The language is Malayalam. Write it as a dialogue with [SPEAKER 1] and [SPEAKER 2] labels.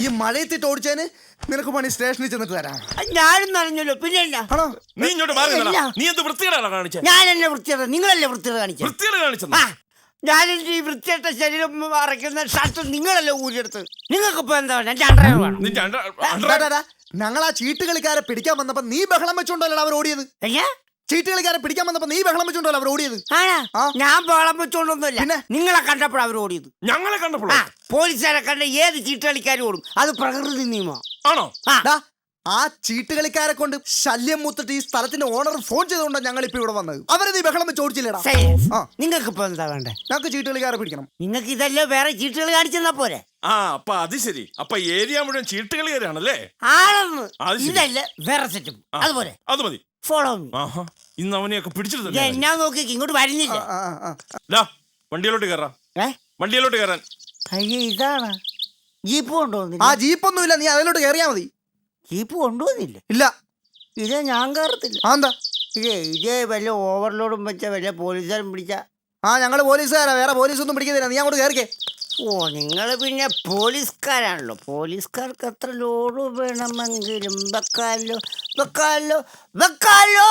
[SPEAKER 1] ഈ മഴയത്തിട്ട് ഓടിച്ചതിന് നിനക്ക് പണി സ്റ്റേഷനിൽ ചെന്നിട്ട് തരാം.
[SPEAKER 2] ഞാനും നനഞ്ഞല്ലോ, പിന്നെ
[SPEAKER 1] ആണോ?
[SPEAKER 3] നീ ഇങ്ങോട്ട് മാറി നിന്നെടാ. നീ എന്ത് വൃത്തികേടാണോ കാണിച്ചത്?
[SPEAKER 2] ഞാനെന്നെ വൃത്തിയുടെ, നിങ്ങളല്ലേ വൃത്തിയുടെ കാണിച്ചത്?
[SPEAKER 3] വൃത്തികേട് കാണിച്ചത്
[SPEAKER 2] ഞാനെന്റെ ഈ വൃത്തിയായിട്ട ശരീരം മറയ്ക്കുന്ന ഷർട്ട് നിങ്ങളല്ലേ ഊരിയെടുത്ത്. നിങ്ങൾക്കിപ്പോ എന്താ വേണം? എന്റെ അണ്ടർ വേണം.
[SPEAKER 3] നിന്റെ
[SPEAKER 1] ഞങ്ങൾ ആ ചീട്ടുകളിക്കാരെ പിടിക്കാൻ വന്നപ്പോ നീ ബഹളം വെച്ചോണ്ടല്ലോ അവർ ഓടിയത്. ചീട്ടുകളിക്കാരെ പിടിക്കാൻ വന്നപ്പോ നീ ബഹളം വെച്ചോണ്ടല്ലോ അവർ ഓടിയത്.
[SPEAKER 2] ഞാൻ ബഹളം വെച്ചോണ്ടൊന്നുമില്ല, പിന്നെ നിങ്ങളെ കണ്ടപ്പോഴാണ് അവർ ഓടിയത്.
[SPEAKER 3] ഞങ്ങളെ കണ്ടപ്പോഴോ?
[SPEAKER 2] പോലീസുകാരെ കണ്ട ഏത് ചീട്ടുകളിക്കാരും ഓടും, അത് പ്രകൃതി നിയമം
[SPEAKER 3] ആണോ?
[SPEAKER 1] ആ ചീട്ടുകളിക്കാരെ കൊണ്ട് ശല്യം മൂത്തിട്ട് ഈ സ്ഥലത്തിന്റെ ഓണർ ഫോൺ ചെയ്തുകൊണ്ടാണ് ഞങ്ങൾ ഇപ്പൊ ഇവിടെ വന്നത്. അവരെ നീ ബഹളം വെച്ച് ഓടിച്ചില്ലടാ.
[SPEAKER 2] നിങ്ങൾക്ക് ഇപ്പൊ എന്താ വേണ്ടേ?
[SPEAKER 1] ഞങ്ങൾക്ക് ചീട്ടുകളിക്കാരെ പിടിക്കണം.
[SPEAKER 2] നിങ്ങൾക്ക് ഇതല്ലേ വേറെ ചീട്ടുകൾ കാണിച്ചെന്നാ പോരെ?
[SPEAKER 3] അപ്പൊ അത് ശരി. അപ്പൊ ഏരിയ മുഴുവൻ ചീട്ടുകളിക്കാരാണല്ലേ?
[SPEAKER 2] ആണെന്ന്. ഇതല്ലേ വേറെ സെറ്റും. അതുപോലെ
[SPEAKER 3] അത് മതി.
[SPEAKER 2] Follow me.
[SPEAKER 3] ഇന്ന് അവനെയൊക്കെ പിടിച്ചിട്ട്
[SPEAKER 2] എന്നാ നോക്കി ഇങ്ങോട്ട് വരുന്നില്ല.
[SPEAKER 3] വണ്ടിയിലോട്ട് കയറാം. വണ്ടിയിലോട്ട് കയറാൻ.
[SPEAKER 2] അയ്യേ, ഇതാണ് ജീപ്പ് കൊണ്ടുപോകുന്നില്ല.
[SPEAKER 1] ആ ജീപ്പൊന്നുമില്ല, നീ അതിലോട്ട് കയറിയാ മതി.
[SPEAKER 2] ജീപ്പ് കൊണ്ടുപോകുന്നില്ല?
[SPEAKER 1] ഇല്ല.
[SPEAKER 2] ഇതേ ഞാൻ കയറത്തില്ല.
[SPEAKER 1] എന്താ
[SPEAKER 2] ഇതേ വല്ല ഓവർലോഡും വെച്ച വല്ല പോലീസുകാരും പിടിച്ച?
[SPEAKER 1] ഞങ്ങള് പോലീസുകാരാ, വേറെ പോലീസൊന്നും പിടിക്കുന്നില്ല. നീ അങ്ങോട്ട് കയറിക്കേ.
[SPEAKER 2] നിങ്ങൾ പിന്നെ പോലീസുകാരാണല്ലോ. പോലീസുകാർക്ക് എത്ര ലോഡ് വേണമെങ്കിലും വെക്കാലോ വെക്കാലോ വെക്കാലോ.